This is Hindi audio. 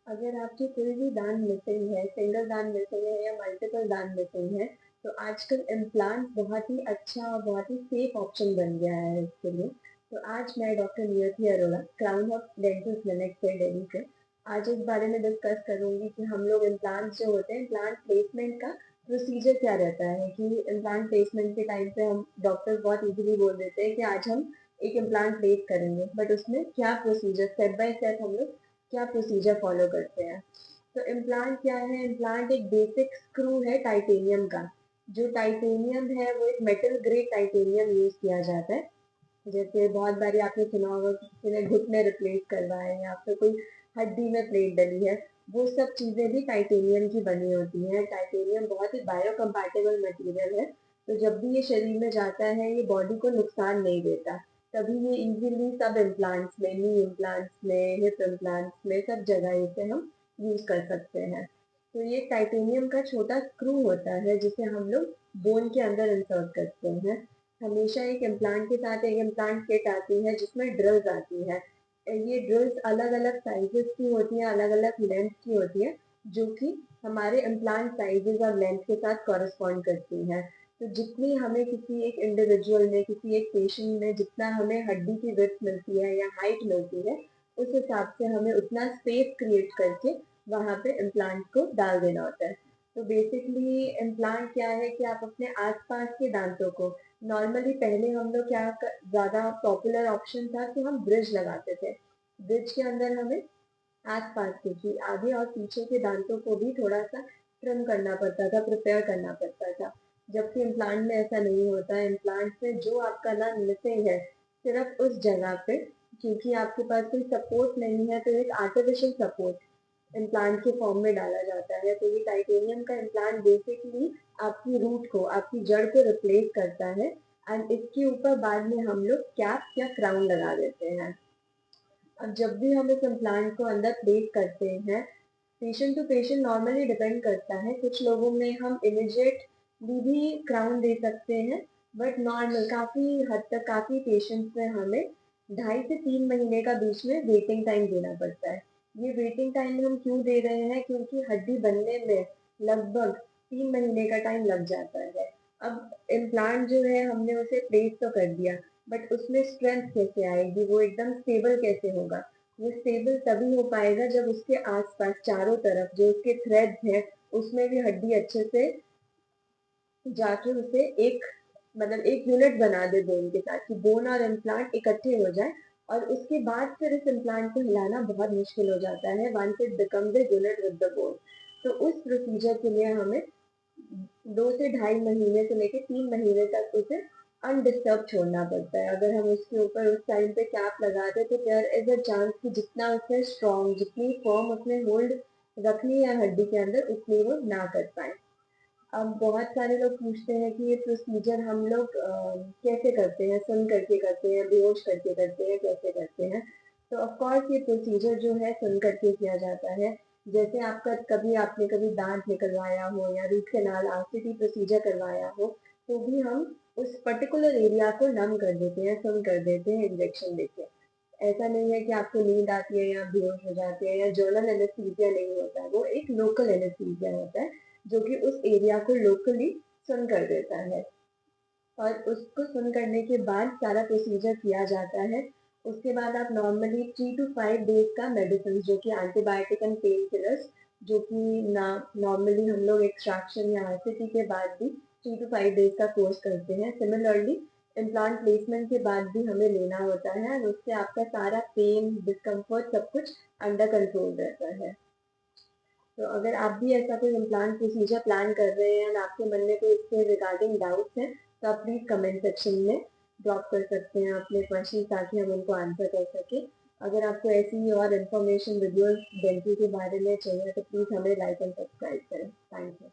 अगर आपके कोई भी दांत मिसिंग है, सिंगल दांत मिसिंग है या मल्टीपल दांत मिसिंग है, तो आजकल इम्प्लांट बहुत ही अच्छा और बहुत ही सेफ ऑप्शन बन गया है इसके लिए। तो आज मैं डॉक्टर नियति Arora, crown of dental clinic से, दिल्ली से, आज इस बारे में डिस्कस करूंगी कि हम लोग इम्प्लांट जो होते हैं, इम्प्लांट प्लेसमेंट का प्रोसीजर क्या रहता है। कि इम्प्लांट प्लेसमेंट के टाइम पे हम डॉक्टर बहुत इजीली बोल देते हैं कि आज हम एक इम्प्लांट प्लेस करेंगे, बट उसमें क्या प्रोसीजर, स्टेप बाय स्टेप हम लोग क्या प्रोसीजर फॉलो करते हैं। तो इम्प्लांट क्या है? इम्प्लांट एक बेसिक स्क्रू है टाइटेनियम का। जो टाइटेनियम है वो एक मेटल ग्रेड टाइटेनियम यूज किया जाता है। जैसे बहुत बारी आपने सुना होगा कि किसी ने घुटने रिप्लेस करवाए या फिर कोई हड्डी में प्लेट डली है, वो सब चीजें भी टाइटेनियम की बनी होती हैं। टाइटेनियम बहुत ही बायोकम्पैटिबल मटेरियल है, तो जब भी ये शरीर में जाता है ये बॉडी को नुकसान नहीं देता। तभी ये इजीली सब इम्प्लांट्स में, नी इम्प्लांट्स में, हिप इम्प्लांट्स में, सब जगह इसे हम यूज कर सकते हैं। तो ये टाइटेनियम का छोटा स्क्रू होता है जिसे हम लोग बोन के अंदर इंसर्ट करते हैं। हमेशा एक इम्प्लांट के साथ एक इम्प्लांट किट आती है जिसमें ड्रिल्स आती है। ये ड्रिल्स अलग अलग साइजेस की होती हैं, अलग अलग लेंथ की होती है, जो कि हमारे इम्प्लांट साइजेस और लेंथ के साथ कॉरेस्पॉन्ड करती हैं। तो जितनी हमें किसी एक इंडिविजुअल में, किसी एक पेशेंट में जितना हमें हड्डी की विड्थ मिलती है या हाइट मिलती है, उस हिसाब से हमें उतना स्पेस क्रिएट करके वहां पे इम्प्लांट को डाल देना होता है। तो बेसिकली इम्प्लांट क्या है कि आप अपने आसपास के दांतों को, नॉर्मली पहले हम लोग ज्यादा पॉपुलर ऑप्शन था कि हम ब्रिज लगाते थे। ब्रिज के अंदर हमें आसपास के कि आगे और पीछे के दांतों को भी थोड़ा सा ट्रिम करना पड़ता था, प्रिपेयर करना पड़ता था। जबकि इम्प्लांट में ऐसा नहीं होता है। इम्प्लांट में जो आपका दांत मिसिंग है, सिर्फ उस जगह पे, क्योंकि आपके पास कोई सपोर्ट नहीं है, तो एक आर्टिफिशियल सपोर्ट इम्प्लांट के फॉर्म में डाला जाता है। तो ये टाइटेनियम का इम्प्लांट बेसिकली आपकी रूट को, आपकी जड़ को रिप्लेस करता है, एंड इसके ऊपर बाद में हम लोग कैप या क्राउन लगा देते हैं। अब जब भी हम इस इम्प्लांट को अंदर प्लेस करते हैं, patient to patient normally depend करता है। कुछ लोगों में हम इमिडिएटली भी क्राउन दे सकते हैं, बट नॉर्मल काफी हद तक काफी पेशेंट्स में हमें 2.5 से 3 महीने का बीच में वेटिंग टाइम देना पड़ता है। ये वेटिंग टाइम हम क्यों दे रहे हैं? क्योंकि हड्डी बनने में लगभग 3 महीने का टाइम लग जाता है। अब इम्प्लांट जो है हमने उसे प्लेस तो कर दिया, बट उसमें स्ट्रेंथ कैसे आएगी, वो एकदम स्टेबल कैसे होगा? वो स्टेबल तभी हो पाएगा जब उसके आसपास चारों तरफ जो उसके थ्रेड्स हैं, उसमें भी हड्डी अच्छे से जाके उसे एक, मतलब एक यूनिट बना दे बोन के साथ, कि बोन और इम्प्लांट इकट्ठे हो जाए। और उसके बाद फिर इस इम्प्लांट को हिलाना बहुत मुश्किल हो जाता है, once it becomes a unit with the bone. तो उस प्रोसीजर के लिए हमें 2 से ढाई महीने से लेकर 3 महीने तक उसे अनडिस्टर्ब छोड़ना पड़ता है। अगर हम उसके ऊपर उस टाइम पे कैप लगा दे तो देयर इज अ चांस कि जितना उसने स्ट्रॉन्ग, जितनी फर्म उसने होल्ड रखनी है हड्डी के अंदर, उतनी वो ना कर पाए। अब बहुत सारे लोग पूछते हैं कि ये प्रोसीजर हम लोग कैसे करते हैं, सुन करके करते हैं, बेहोश करके करते हैं, कैसे करते हैं? तो ऑफ कोर्स ये प्रोसीजर जो है सुन करके किया जाता है। जैसे आपने कभी दांत निकलवाया हो या रूट कैनाल आरसीटी प्रोसीजर करवाया हो, तो भी हम उस पर्टिकुलर एरिया को नम कर देते हैं, सुन कर देते हैं इंजेक्शन देके। ऐसा नहीं है कि आपको नींद आती है या बेहोश हो जाते हैं, या जनरल एनेस्थीसिया नहीं होता है। वो एक लोकल एनेस्थीसिया होता है जो कि उस एरिया को लोकली सुन कर देता है। और उसको सुन करने के बाद सारा प्रोसीजर किया जाता है। उसके बाद आप नॉर्मली 3 to 5 डेज का मेडिसिन, जो कि एंटीबायोटिक एंड पेन किलर्स, जो कि ना नॉर्मली हम लोग एक्सट्रैक्शन या आरसीटी के बाद भी 3 to 5 डेज का कोर्स करते हैं। सिमिलरली इम्प्लांट प्लेसमेंट के बाद भी हमें लेना होता है, और उससे आपका सारा पेन, डिस्कम्फर्ट, सब कुछ अंडर कंट्रोल रहता है। तो अगर आप भी ऐसा कोई इम्प्लांट प्रोसीजर प्लान कर रहे हैं और आपके मन में कोई इसके रिगार्डिंग डाउट्स हैं, तो आप प्लीज कमेंट सेक्शन में ड्रॉप कर सकते हैं अपने क्वेश्चन, ताकि हम उनको आंसर कर सके। अगर आपको ऐसी ही और इन्फॉर्मेशन वीडियोस डेंटल के बारे में चाहिए तो प्लीज हमें लाइक एंड सब्सक्राइब करें। Thank you.